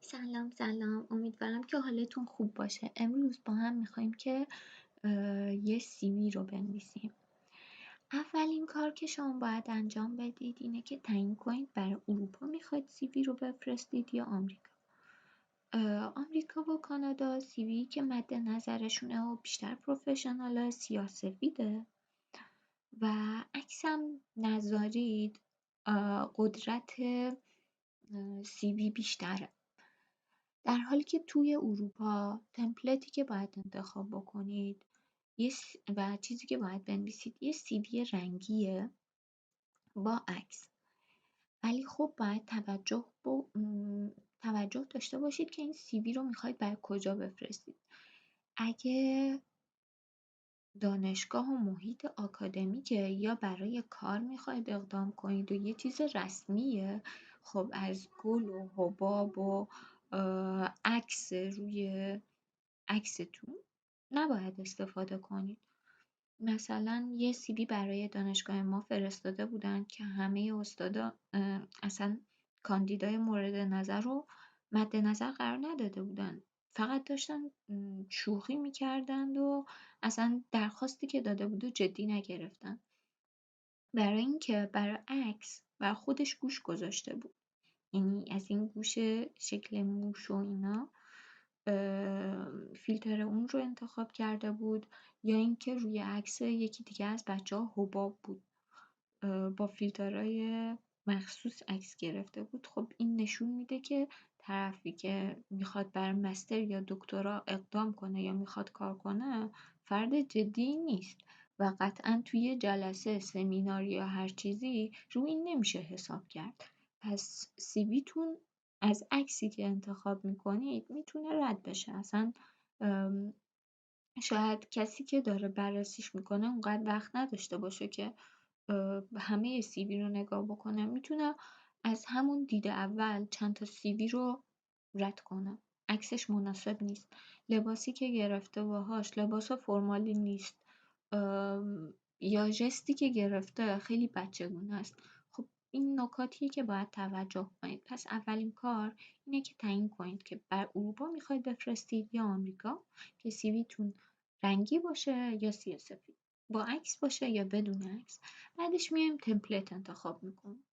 سلام سلام، امیدوارم که حالتون خوب باشه. امروز با هم میخوایم که یه سیوی رو بنویسیم. اولین کار که شما باید انجام بدید اینه که تعیین کنید برای اروپا میخواید سیوی رو بفرستید یا آمریکا. آمریکا و کانادا سیوی که مد نظرشونه و بیشتر پروفشنال سیاه‌سفیده و عکسم نذارید قدرت سیوی بیشتره. در حالی که توی اروپا تمپلیتی که باید انتخاب بکنید و چیزی که باید بنویسید یه سیوی رنگیه با عکس. ولی خب باید توجه داشته باشید که این سیوی رو میخواید برای کجا بفرستید. اگه دانشگاه و محیط آکادمیکه یا برای کار میخواید اقدام کنید و یه چیز رسمیه، خب از گل و حباب و عکس روی عکستون نباید استفاده کنید. مثلا یه سیوی برای دانشگاه ما فرستاده بودن که همه استادا اصلا کاندیدای مورد نظر رو مد نظر قرار نداده بودن، فقط داشتن شوخی میکردند و اصلا درخواستی که داده بود و جدی نگرفتن، برای اینکه برای عکس بر خودش گوش گذاشته بود. یعنی از این گوش شکل موش و اینا فیلتر اون رو انتخاب کرده بود، یا اینکه روی عکس یکی دیگه از بچه‌ها حباب بود با فیلترهای مخصوص عکس گرفته بود. خب این نشون میده که طرفی که میخواد بر مستر یا دکترا اقدام کنه یا میخواد کار کنه فرد جدی نیست و قطعا توی جلسه سمینار یا هر چیزی روی این نمیشه حساب کرد. پس سیویتون از عکسی که انتخاب میکنید میتونه رد بشه. اصلا شاید کسی که داره بررسیش میکنه اونقدر وقت نداشته باشه که همه سیوی رو نگاه بکنه، میتونه از همون دید اول چند تا سیوی رو رد کنه. عکسش مناسب نیست، لباسی که گرفته باهاش لباس فرمالی نیست، یا ژستی که گرفته خیلی بچگونه است. خب این نکاتیه که باید توجه کنید. پس اولین کار اینه که تعیین کنید که بر اروپا میخواید بفرستید یا آمریکا، که سیویتون رنگی باشه یا سیاه‌سفید، با عکس باشه یا بدون عکس. بعدش میایم تمپلیت انتخاب میکنیم.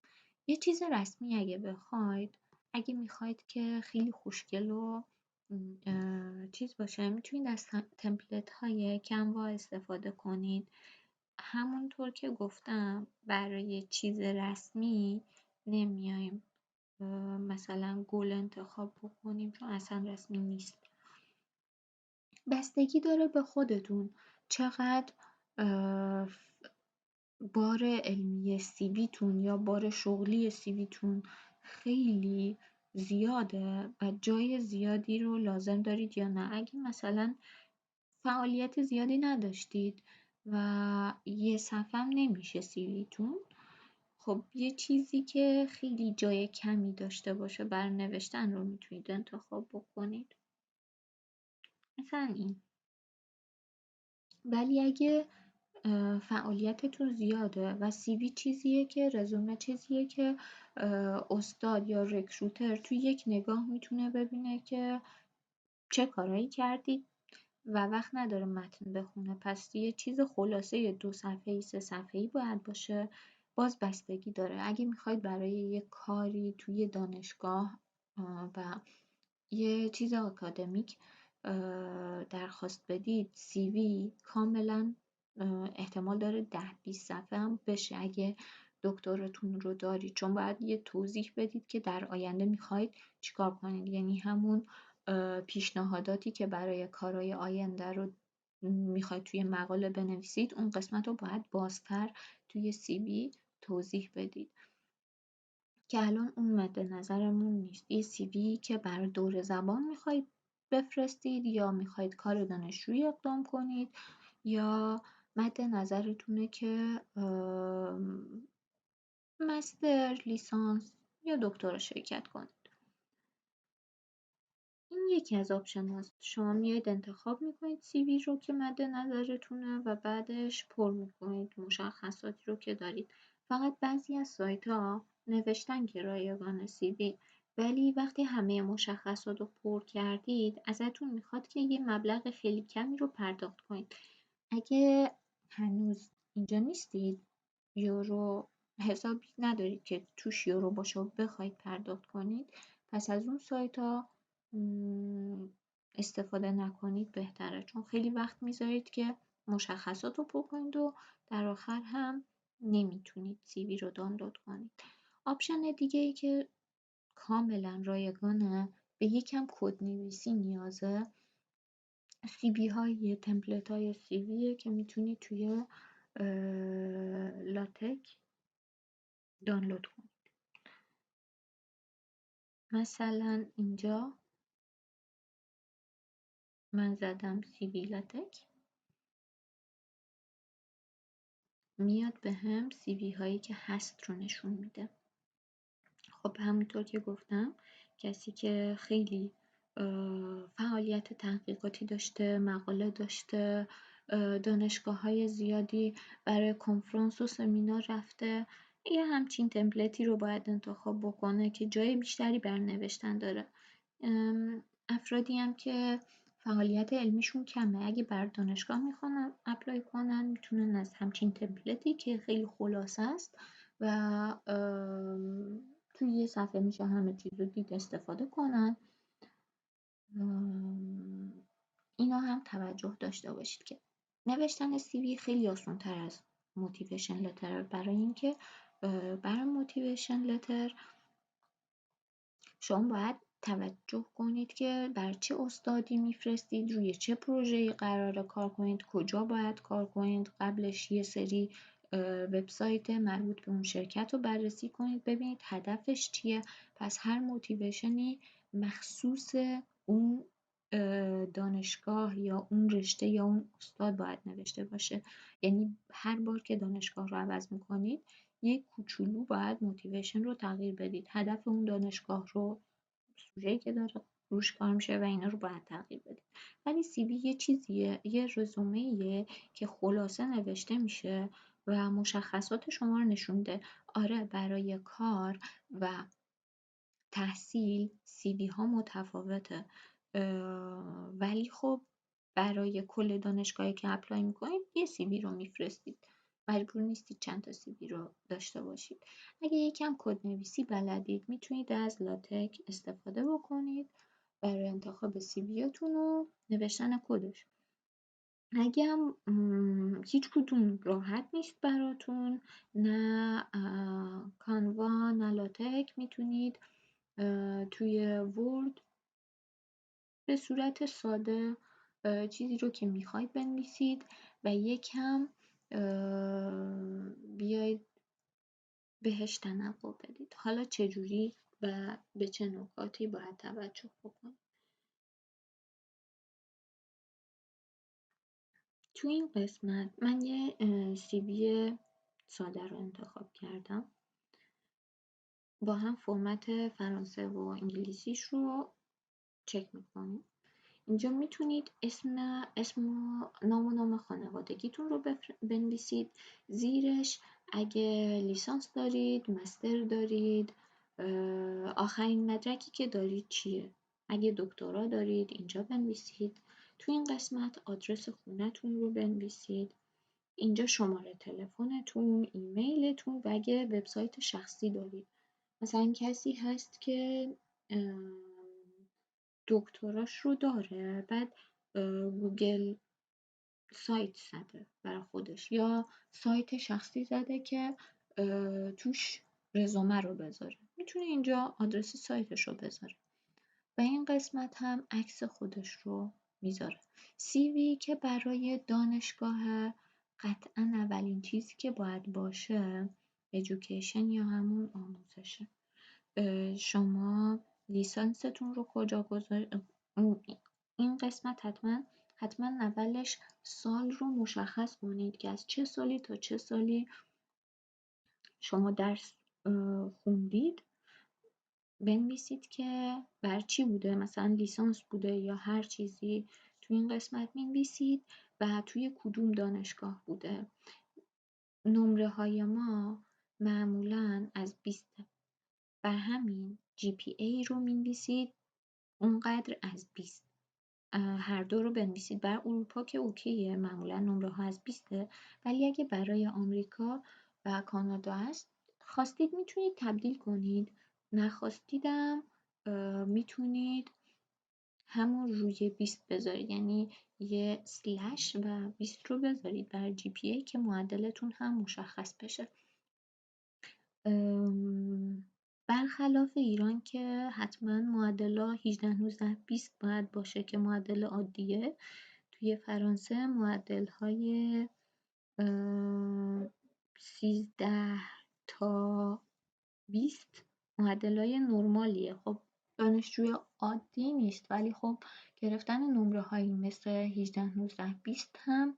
یه چیز رسمی اگه بخواید، اگه میخواید که خیلی خوشگل و چیز باشه، میتونید از تمپلیت های کنوا استفاده کنید. همونطور که گفتم برای چیز رسمی نمیایم مثلا گل انتخاب بکنیم چون اصلا رسمی نیست. بستگی داره به خودتون چقدر بار علمی سیویتون یا بار شغلی سیویتون خیلی زیاده و جای زیادی رو لازم دارید یا نه. اگه مثلا فعالیت زیادی نداشتید و یه صفحه هم نمیشه سیویتون، خب یه چیزی که خیلی جای کمی داشته باشه بر نوشتن رو میتونید انتخاب بکنید، مثلا این. ولی اگه فعالیتتون زیاده و سیوی چیزیه که رزومه چیزیه که استاد یا رکروتر توی یک نگاه میتونه ببینه که چه کارایی کردید و وقت نداره متن بخونه، پس یه چیز خلاصه 2 صفحه‌ای 3 صفحه‌ای باید باشه. باز بستگی داره، اگه میخواید برای یه کاری توی دانشگاه و یه چیز آکادمیک درخواست بدید، سیوی کاملا احتمال داره 10-20 صفحه هم بشه اگه دکتراتون رو دارید، چون باید یه توضیح بدید که در آینده میخواید چیکار کنید. یعنی همون پیشنهاداتی که برای کارهای آینده رو میخواید توی مقاله بنویسید، اون قسمت رو باید بازتر توی سیوی توضیح بدید که الان اون مد نظرمون نیست. یه سیوی که برای دور زبان میخواید بفرستید یا میخواید کار دانشجویی اقدام کنید یا مد نظرتونه که مستر، لیسانس یا دکترا شرکت کنید. این یکی از آپشن هاست. شما میایید انتخاب میکنید سیوی رو که مد نظرتونه و بعدش پر میکنید مشخصاتی رو که دارید. فقط بعضی از سایت ها نوشتن که رایگان سیوی ولی وقتی همه مشخصات رو پر کردید ازتون میخواد که یه مبلغ خیلی کمی رو پرداخت کنید. اگه هنوز اینجا نیستید، یورو حسابی ندارید که توش یورو باشه و بخواید پرداخت کنید، پس از اون سایت ها استفاده نکنید بهتره، چون خیلی وقت میذارید که مشخصات رو پر کنید و در آخر هم نمیتونید CV رو دانلود کنید. آپشن دیگه ای که کاملا رایگانه، به یکم کدنویسی نیازه. CV های تمپلیت های CVه که میتونید توی لاتک دانلود کنید. مثلا اینجا من زدم CV لاتک، میاد به هم CV هایی که هست رو نشون میده. خب همونطور که گفتم، کسی که خیلی فعالیت تحقیقاتی داشته، مقاله داشته، دانشگاه‌های زیادی برای کنفرانس و سمینار رفته، یه همچین تمپلیتی رو باید انتخاب بکنه که جای بیشتری بر نوشتن داره. افرادی هم که فعالیت علمیشون کمه، اگه بر دانشگاه میخوان اپلای کنن، میتونن از همچین تمپلیتی که خیلی خلاصه است و توی یه صفحه میشه همه چیز رو دید استفاده کنن. اینا هم توجه داشته باشید که نوشتن CV خیلی آسان تر از موتیویشن لتر، برای اینکه برای موتیویشن لتر شما باید توجه کنید که بر چه استادی میفرستید، روی چه پروژه‌ای قراره کار کنید، کجا باید کار کنید، قبلش یه سری وبسایت مربوط به اون شرکت رو بررسی کنید ببینید هدفش چیه. پس هر موتیویشنی مخصوص اون دانشگاه یا اون رشته یا اون استاد باید نوشته باشه. یعنی هر بار که دانشگاه رو عوض میکنید یک کوچولو باید موتیویشن رو تغییر بدید، هدف اون دانشگاه رو، سوژه‌ای که داره روش کار میشه و اینا رو باید تغییر بدید. ولی CV یه چیزیه، یه رزومه‌ایه که خلاصه نوشته میشه و مشخصات شما رو نشونده. آره برای کار و تحصیل CV ها متفاوته، ولی خب برای کل دانشگاهی که اپلای میکنید یه CV رو میفرستید، مجبور نیستید چند تا CV رو داشته باشید. اگه یکم کدنویسی بلدید میتونید از لاتک استفاده بکنید برای انتخاب CVتون و نوشتن کدش. اگه هم هیچ کدوم راحت نیست براتون، نه کانوا نه لاتک، میتونید توی ورد به صورت ساده چیزی رو که میخواید بنویسید و یکم بیاید بهش تنوع بدید. حالا چجوری و به چه نکاتی باید توجه بکنید؟ تو این قسمت من یه CV ساده رو انتخاب کردم، با هم فرمت فرانسه و انگلیسیش رو چک میکنیم. اینجا میتونید اسم و نام خانوادگیتون رو بنویسید. زیرش اگه لیسانس دارید، مستر دارید، آخرین مدرکی که دارید چیه. اگه دکترا دارید اینجا بنویسید. تو این قسمت آدرس خونه‌تون رو بنویسید. اینجا شماره تلفنتون، ایمیلتون و اگه وبسایت شخصی دارید. مثلا کسی هست که دکتراش رو داره، بعد گوگل سایت زده برای خودش یا سایت شخصی زده که توش رزومه رو بذاره، میتونه اینجا آدرس سایتش رو بذاره و این قسمت هم عکس خودش رو میذاره. CV که برای دانشگاه قطعا اولین چیزی که باید باشه education یا همون آموزشه. شما لیسانستون رو کجا این قسمت حتما اولش سال رو مشخص کنید که از چه سالی تا چه سالی شما درس خوندید. بنویسید که بر چی بوده، مثلا لیسانس بوده یا هر چیزی تو این قسمت بنویسید و توی کدوم دانشگاه بوده. نمره های ما معمولاً از 20 بر همین GPA رو مینویسید اونقدر از 20. هر دو رو بنویسید. بر اروپا که اوکیه، معمولا نمره ها از 20، ولی اگه برای آمریکا و کانادا است، خواستید میتونید تبدیل کنید، نخواستیدم میتونید همون روی 20 بذارید، یعنی یه سلش و 20 رو بذارید بر GPA که معدلتون هم مشخص بشه. برخلاف ایران که حتما معدلا 18 19 20 باید باشه که معدل عادیه، توی فرانسه معدل های 13 تا 20 معدل های نرمالیه. خب دانشجوی عادی نیست، ولی خب گرفتن نمره هایی مثل 18 19 20 هم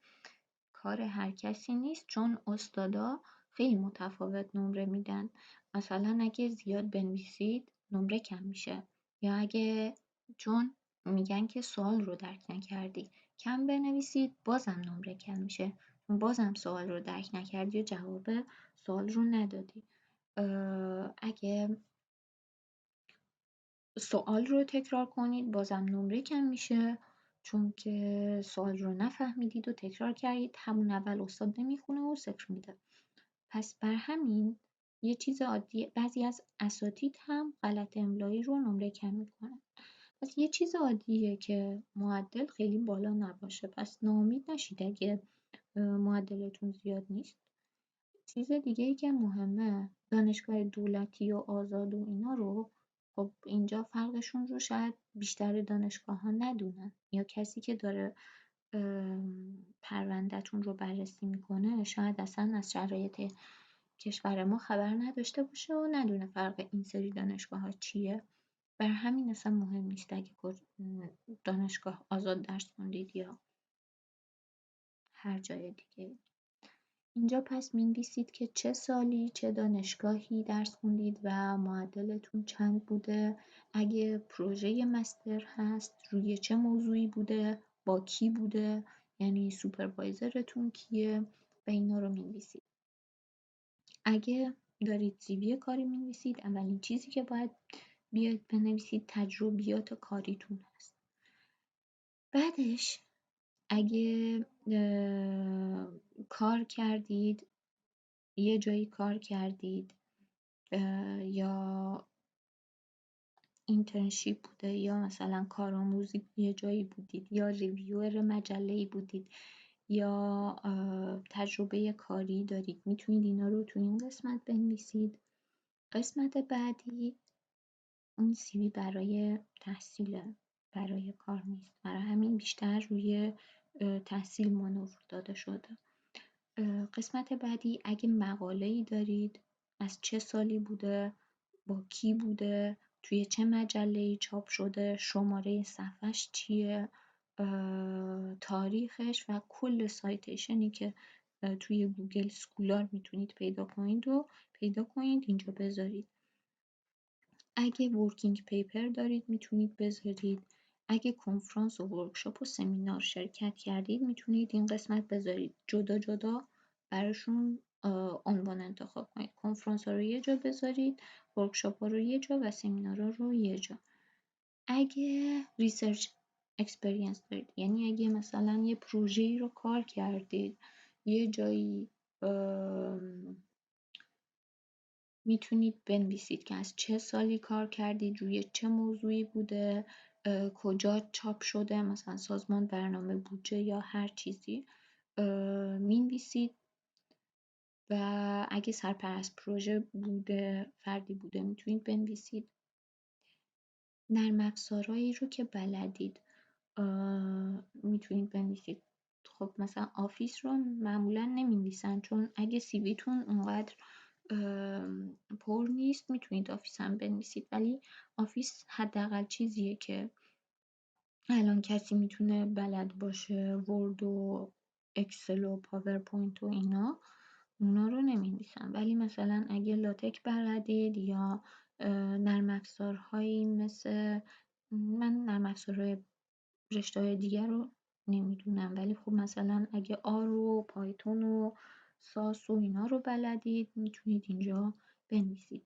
کار هر کسی نیست، چون استادا خیلی متفاوت نمره میدن. مثلا اگه زیاد بنویسید نمره کم میشه، یا اگه چون میگن که سوال رو درک نکردی، کم بنویسید بازم نمره کم میشه، بازم سوال رو درک نکردی و جواب سوال رو ندادی. اگه سوال رو تکرار کنید بازم نمره کم میشه، چون که سوال رو نفهمیدید و تکرار کردید، همون اول استاد نمیخونه و صفر میده. پس بر همین یه چیز عادی، بعضی از اساتید هم غلط املایی رو نمره کم میکنن. پس یه چیز عادیه که معدل خیلی بالا نباشه، پس ناامید نشید اگه معدلتون زیاد نیست. چیز دیگه ای که مهمه، دانشگاه دولتی و آزاد و اینا رو، خب اینجا فرقشون رو شاید بیشتر دانشگاه ها ندونن، یا کسی که داره پروندهتون رو بررسی میکنه شاید اصلا از شرایط کشور ما خبر نداشته باشه و ندونه فرق این سری دانشگاه ها چیه. بر همین اصلا مهم نیست اگه دانشگاه آزاد درس خوندید یا هر جای دیگه. اینجا پس می‌نویسید که چه سالی چه دانشگاهی درس خوندید و معدلتون چند بوده، اگه پروژه مستر هست روی چه موضوعی بوده، با کی بوده، یعنی سوپروایزرتون کیه، و اینا رو می‌نویسید. اگه دارید CV کاری می‌نویسید، اولین چیزی که باید بیاید بنویسید تجربیات کاریتون هست. بعدش اگه کار کردید، یه جایی کار کردید یا اینترنشیپ بوده، یا مثلا کارآموزی یه جایی بودید، یا ریویور مجله‌ای بودید، یا تجربه کاری دارید، میتونید اینا رو تو این قسمت بنویسید. قسمت بعدی اون CV برای تحصیله، برای کار نیست، برای همین بیشتر روی تحصیل مانور داده شده. قسمت بعدی اگه مقاله‌ای دارید، از چه سالی بوده، با کی بوده، توی چه مجله‌ای چاپ شده، شماره صفحش چیه، تاریخش و کل سایتیشنی که توی گوگل سکولار میتونید پیدا کنید و پیدا کنید اینجا بذارید. اگه ورکینگ پیپر دارید میتونید بذارید. اگه کنفرانس و ورکشاپ و سمینار شرکت کردید میتونید این قسمت بذارید. جدا جدا براشون عنوان انتخاب کنید. کنفرانس ها رو یه جا بذارید، ورکشاپ ها رو یه جا و سمینارها رو یه جا. اگه ریسرچ اکسپریانس دارید، یعنی اگه مثلا یه پروژه‌ای رو کار کردید، یه جایی میتونید بنویسید که از چه سالی کار کردید، روی چه موضوعی بوده، کجا چاپ شده، مثلا سازمان برنامه بودجه یا هر چیزی مینویسید. و اگه سرپرست پروژه بوده، فردی بوده، میتونید بنویسید. نرم افزارهایی رو که بلدید میتونید بنویسید. خب مثلا آفیس رو معمولا نمینویسن، چون اگه سیویتون اونقدر پر نیست میتونید آفیس هم بنویسید، ولی آفیس حداقل چیزیه که الان کسی میتونه بلد باشه. ورد و اکسل و پاورپوینت و اونا رو نمینویسن، ولی مثلا اگه لاتک بلدید یا نرم افزارهایی مثل، من نرم افزارهای رشته‌های دیگر رو نمیدونم، ولی خب مثلا اگه آر و پایتون و ساس و اینا رو بلدید میتونید اینجا بنویسید.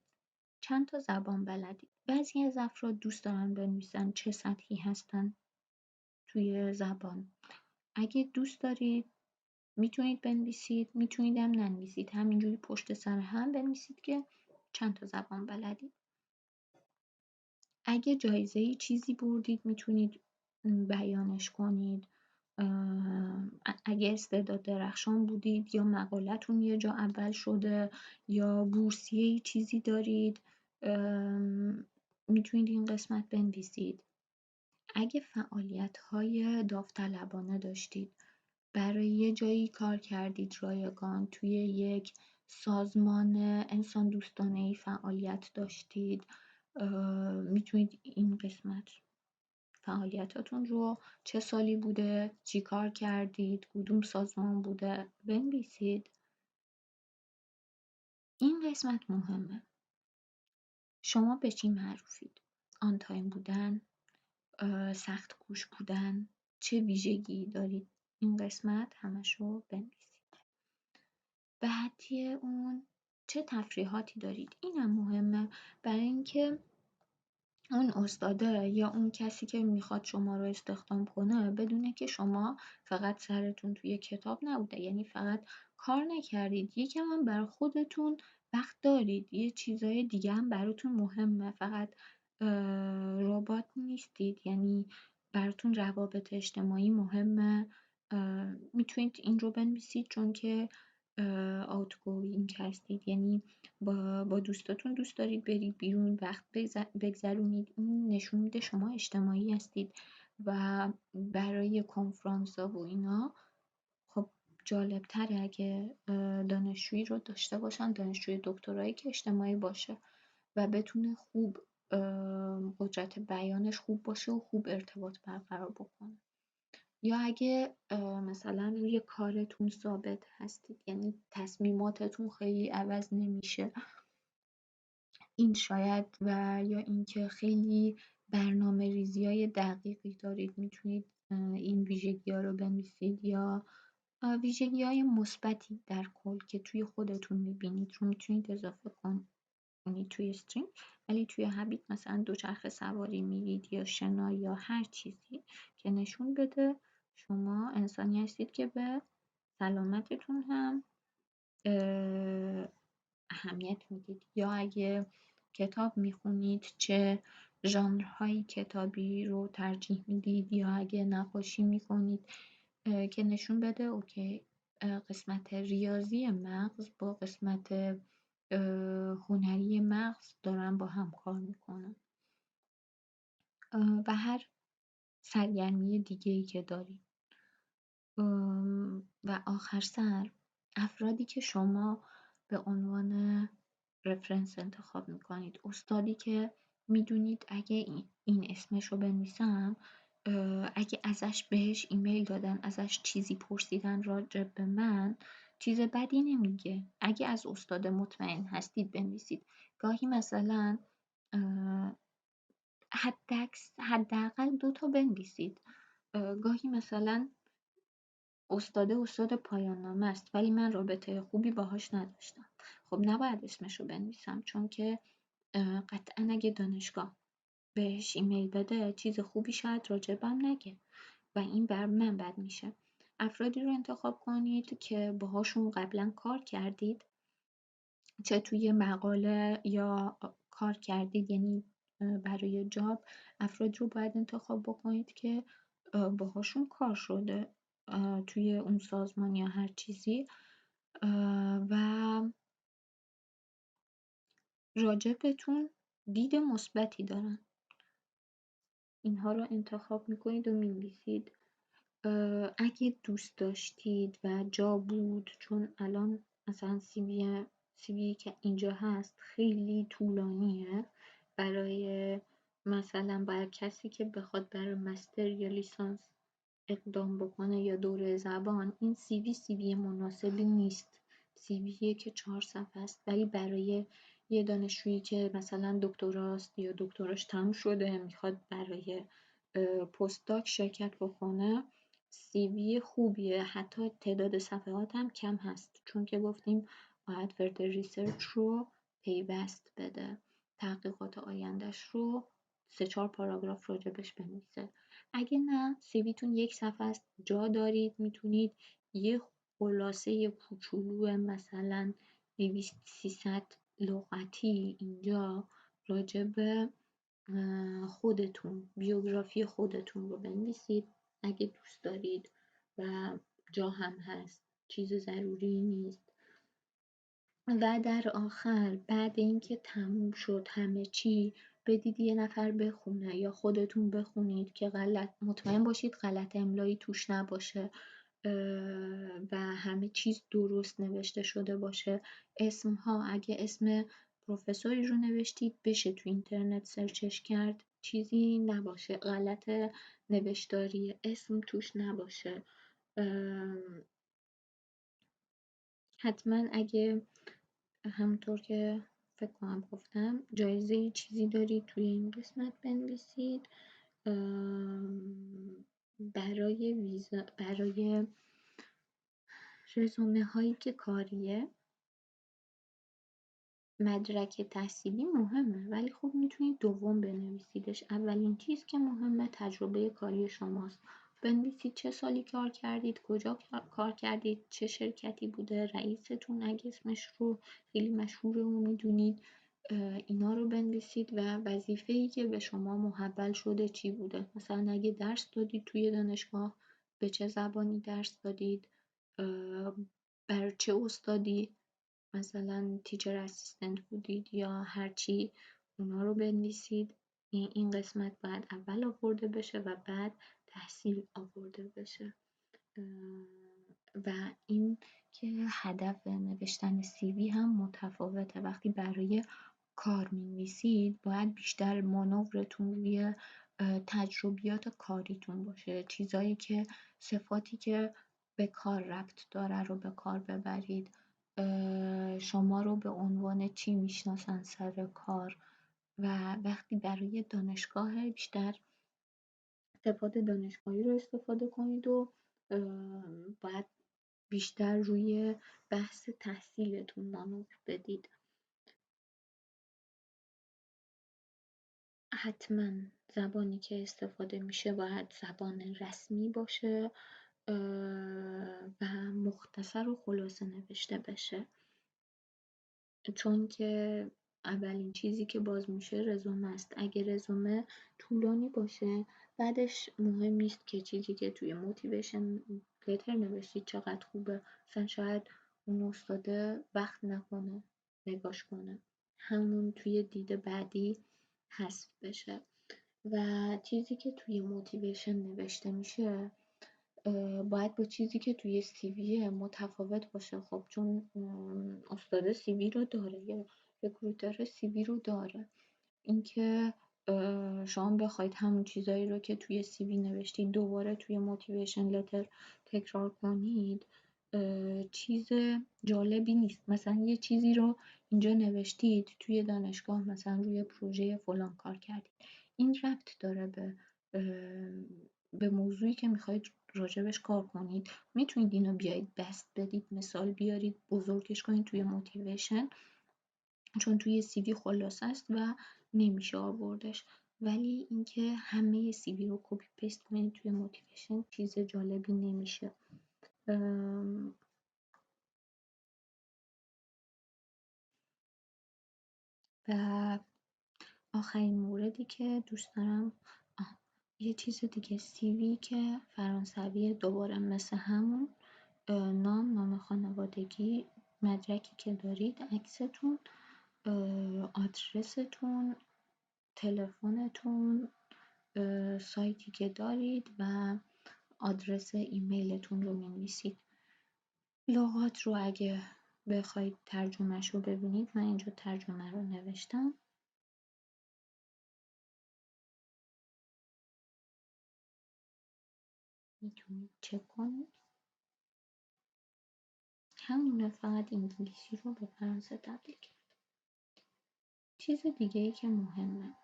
چند تا زبان بلدید. بعضی از افراد دوست دارن بنویسن چه سطحی هستن توی زبان. اگه دوست دارید میتونید بنویسید، میتونید هم ننویسید، همینجوری پشت سر هم بنویسید که چند تا زبان بلدید. اگه جایزه چیزی بردید میتونید بیانش کنید. اگه استعداد درخشان بودید یا مقالتون یه جا اول شده یا بورسیه چیزی دارید میتونید این قسمت بنویسید. اگه فعالیت‌های داوطلبانه داشتید، برای یه جایی کار کردید رایگان، توی یک سازمان انسان دوستانه‌ای فعالیت داشتید، میتونید این قسمت فعالیتاتون رو چه سالی بوده، چی کار کردید، کدوم سازمان بوده بنویسید. این قسمت مهمه. شما به چی معروفید؟ آن تایم بودن، سخت کوش بودن، چه ویژگی دارید؟ این قسمت همشو بنویسید. بعدی اون چه تفریحاتی دارید؟ اینم مهمه برای اینکه اون استاده یا اون کسی که میخواد شما رو استخدام کنه بدونه که شما فقط سرتون توی کتاب نبوده، یعنی فقط کار نکردید، یکم هم برای خودتون وقت دارید، یه چیزای دیگه هم براتون مهمه، فقط ربات نیستید، یعنی براتون روابط اجتماعی مهمه. میتونید این رو بنویسید چون که outgoing هستید، یعنی با دوستاتون دوست دارید برید بیرون وقت بگذرونید. این نشون میده شما اجتماعی هستید و برای کنفرانس ها و اینا خب جالب تره اگه دانشجویی رو داشته باشن، دانشجوی دکترایی که اجتماعی باشه و بتونه خوب قدرت بیانش خوب باشه و خوب ارتباط برقرار بکنه. یا اگه مثلا روی کارتون ثابت هستید، یعنی تصمیماتتون خیلی عوض نمیشه، این شاید، و یا اینکه خیلی برنامه ریزی های دقیقی دارید، میتونید این ویژگی ها رو بنویسید. یا ویژگی های مثبتی در کل که توی خودتون میبینید رو میتونید اضافه کنید توی استرینگ، ولی توی هابیت مثلا دوچرخه سواری میرید یا شنا یا هر چیزی که نشون بده شما انسانی هستید که به سلامتتون هم اهمیت میدید. یا اگه کتاب میخونید چه ژانرهایی کتابی رو ترجیح میدید. یا اگه نقاشی میکنید که نشون بده اوکی قسمت ریاضی مغز با قسمت هنری مغز دارن با هم کار میکنن. و هر سرگرمی دیگه‌ای که دارید. و آخر سر افرادی که شما به عنوان رفرنس انتخاب میکنید، استادی که میدونید اگه این اسمش رو بنویسم، اگه ازش بهش ایمیل دادن، ازش چیزی پرسیدن راجع به من، چیز بدی نمیگه. اگه از استاد مطمئن هستید بنویسید. گاهی مثلا حداقل 2 تا بنویسید. گاهی مثلا استاد پایان نامه است ولی من رابطه خوبی باهاش نداشتم، خب نباید اسمشو بنویسم، چون که قطعا اگه دانشگاه بهش ایمیل بده چیز خوبی شاید راجبم نگه و این بر من بد میشه. افرادی رو انتخاب کنید که باهاشون قبلا کار کردید، چه توی مقاله یا کار کردید، یعنی برای جاب افراد رو باید انتخاب بکنید که باهاشون کار شده توی اون سازمان یا هر چیزی و راجبتون دید مثبتی دارن. اینها رو انتخاب میکنید و مینویسید. اگه دوست داشتید و جا بود، چون الان مثلا سی وی که اینجا هست خیلی طولانیه، برای مثلا برای کسی که بخواد برای مستر یا لیسانس اقدام بکنه یا دوره زبان، این سی وی مناسبی نیست. سی وی که 4 صفحه است، ولی برای یه دانشجویی که مثلا دکتراست یا دکتراش تموم شده میخواد برای پست داک شرکت بکنه، سی وی خوبیه. حتی تعداد صفحات هم کم هست، چون که گفتیم باید فرد ریسرچ رو پیوست بده. تحقیقات آیندهش رو 3-4 پاراگراف راجبش بنویسه. اگه نه سیویتون 1 صفحه است، جا دارید میتونید یه خلاصه کوچولو مثلا 200-300 لغتی اینجا راجب خودتون، بیوگرافی خودتون رو بنویسید اگه دوست دارید و جا هم هست، چیز ضروری نیست. و در آخر بعد اینکه تموم شد همه چی، بدید یه نفر بخونه یا خودتون بخونید که مطمئن باشید غلط املایی توش نباشه و همه چیز درست نوشته شده باشه. اسمها اگه اسم پروفسوری رو نوشتید بشه تو اینترنت سرچش کرد، چیزی نباشه، غلط نوشتاری اسم توش نباشه. حتما اگه همونطور که فکر کنم گفتم جایزه چیزی دارید توی این قسمت بنویسید. برای رزومه هایی که کاریه مدرک تحصیلی مهمه، ولی خب میتونید دوم بنویسیدش. اولین چیز که مهمه تجربه کاری شماست. بنویسید چه سالی کار کردید، کجا کار کردید، چه شرکتی بوده، رئیستون اگه اسمش رو خیلی مشهوره و میدونید، اینا رو بنویسید و وظیفه‌ای که به شما محول شده چی بوده. مثلا اگه درس دادید توی دانشگاه به چه زبانی درس دادید، بر چه استادی، مثلا تیچر اسیستنت بودید یا هرچی، اونا رو بنویسید. این قسمت باید اول آورده بشه و بعد تحصیل آورده بشه. و این که هدف نوشتن CV هم متفاوته. وقتی برای کار می‌نویسید باید بیشتر مانورتون روی تجربیات کاریتون باشه، چیزایی که صفاتی که به کار ربط داره رو به کار ببرید، شما رو به عنوان چی میشناسن سر کار. و وقتی برای دانشگاه بیشتر استفاده دانشگاهی رو استفاده کنید و باید بیشتر روی بحث تحصیلتون مانور بدید. حتما زبانی که استفاده میشه باید زبان رسمی باشه و مختصر و خلاصه نوشته بشه، چون که اولین چیزی که باز میشه رزومه است. اگه رزومه طولانی باشه بعدش مهم نیست که چیزی که توی موتیویشن لتر نوشتید چقدر خوبه، مثلا شاید اون استاده وقت نکنه نگاش کنه، همون توی دید بعدی حذف بشه. و چیزی که توی موتیویشن نوشته میشه باید با چیزی که توی CV متفاوت باشه. خب چون استاد CV رو داره یا رکروتر CV رو داره، اینکه شما بخواید همون چیزایی رو که توی CV نوشتید دوباره توی موتیویشن لتر تکرار کنید چیز جالبی نیست. مثلا یه چیزی رو اینجا نوشتید توی دانشگاه، مثلا روی پروژه فلان کار کردید، این ربط داره به موضوعی که میخواید راجبش کار کنید. میتونید اینو بیایید بست بدید، مثال بیارید، بزرگش کنید توی موتیویشن، چون توی CV خلاصه است و نمیشه آوردش. ولی اینکه همه CV رو کپی پیست کنید توی موتیویشن چیز جالبی نمیشه. و آخرین موردی که دوست دارم یه چیز دیگه، CV که فرانسوی دوباره مثل همون نام خانوادگی، مدرکی که دارید، عکستون، آدرستون، تلفنتون، سایتی که دارید و آدرس ایمیلتون رو می‌نویسید. لغات رو اگه بخواید ترجمهش رو ببینید، من اینجا ترجمه رو نوشتم، میتونید چک کنید. همونه، فقط انگلیسی رو به فرانسه تبدیل کرد. چیز دیگه ای که مهمه،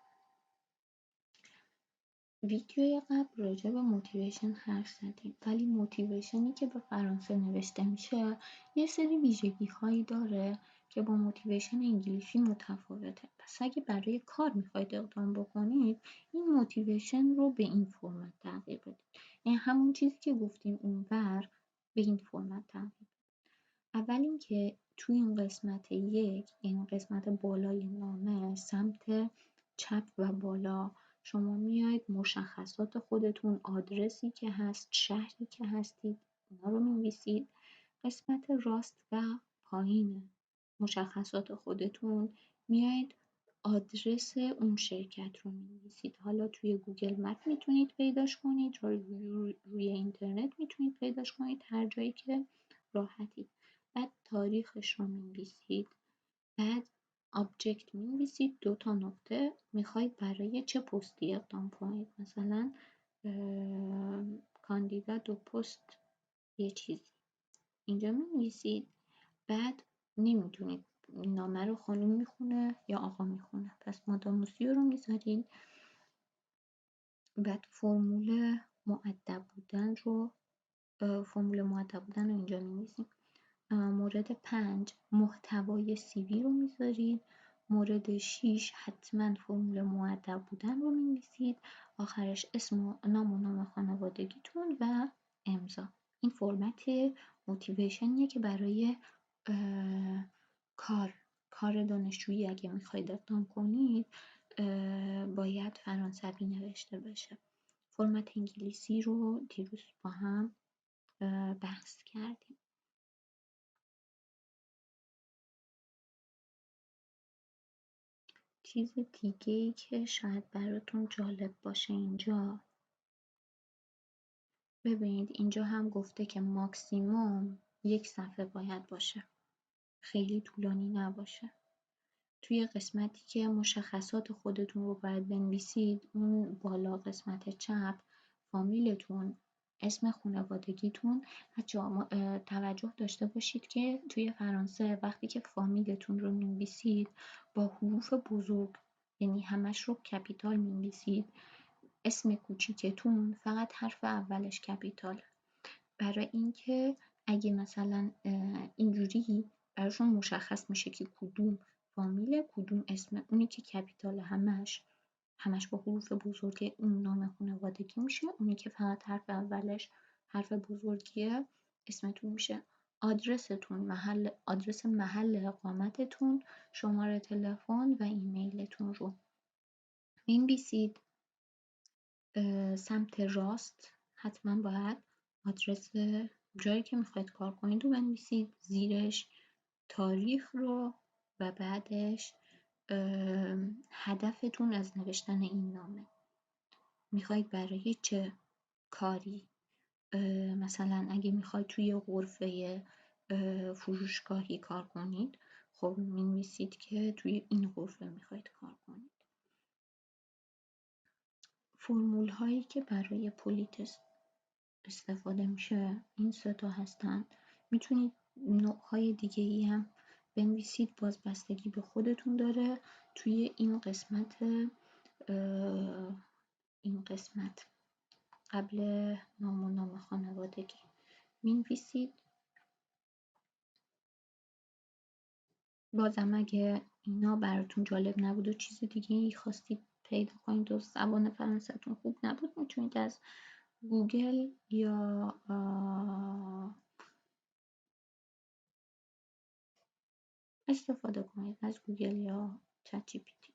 ویدیوی قبل راجع به موتیویشن حرف زدیم، ولی موتیویشنی که به فرانسه نوشته میشه یه سری ویژگی هایی داره که با موتیویشن انگلیسی متفاوته. پس اگه برای کار میخواید اقدام بکنید، این موتیویشن رو به این فرمت تغییر بدید. یعنی همون چیزی که گفتیم اونور به این فرمت تغییر بدید. اول اینکه توی این قسمت یک، این قسمت بالای نامه، سمت چپ و بالا شما میاید مشخصات خودتون، آدرسی که هست، شهری که هستید، اینا رو می‌نویسید. قسمت راست و پایین مشخصات خودتون میاید آدرس اون شرکت رو می‌نویسید. حالا توی گوگل مپ میتونید پیداش کنید، روی اینترنت میتونید پیداش کنید، هر جایی که راحتید. بعد تاریخش رو می‌نویسید. بعد آبجکت می‌نویسید، 2 تا نقطه، میخواید برای چه پستی اقدام کنید. مثلا کاندیدا 2 پست یه چیزی اینجا می‌نویسید. بعد نمیدونید نامه رو خانم میخونه یا آقا میخونه، پس ماداموسیو رو میذارید. بعد فرمول مؤدب بودن رو اینجا می‌نویسیم. مورد 5 محتوای CV رو میذارید. مورد 6 حتما فرمول مؤدب بودن رو می‌نویسید. آخرش اسم و نام خانوادگیتون و امضا. این فرمت موتیویشنیه که برای کار دانشجویی اگه میخواید اقدام کنید باید فرانسوی نوشته بشه. فرمت انگلیسی رو دیروز با هم بحث کردیم. چیز دیگه‌ای که شاید براتون جالب باشه اینجا، ببینید اینجا هم گفته که ماکسیموم 1 صفحه باید باشه، خیلی طولانی نباشه. توی قسمتی که مشخصات خودتون رو باید بنویسید، اون بالا قسمت چپ، فامیلتون، اسم خانوادگیتون. بچه‌ها توجه داشته باشید که توی فرانسه وقتی که فامیلتون رو می‌نویسید با حروف بزرگ، یعنی همش رو کپیتال می‌نویسید. اسم کوچیکتون فقط حرف اولش کپیتاله، برای اینکه اگه مثلا اینجوری براشون مشخص میشه که کدوم فامیل، کدوم اسم. اونی که کپیتال همش با حروف بزرگ اون نام خانوادگی میشه، اونی که فقط حرف اولش حرف بزرگیه اسمتون میشه. آدرستون، آدرس محل اقامتتون، شماره تلفن و ایمیلتون رو می‌نویسید. سمت راست حتما باید آدرس جایی که میخواید کار کنید رو بنویسید، زیرش تاریخ رو و بعدش هدفتون از نوشتن این نامه. میخواید برای چه کاری، مثلا اگه میخواید توی غرفه فروشگاهی کار کنید، خب می‌نویسید که توی این غرفه میخواید کار کنید. فرمول هایی که برای پلیتست استفاده میشه این 3 تا هستن. میتونید نوع‌های دیگه‌ای هم بنویسید، باز بستگی به خودتون داره. توی این قسمت قبل نام و نام خانوادگی مینویسید. بازم اگه اینا براتون جالب نبود و چیز دیگه ای خواستید پیدا کنید و زبان فرانسه‌تون خوب نبود، میتونید از گوگل یا استفاده کنید، از گوگل یا چت جی پی تی.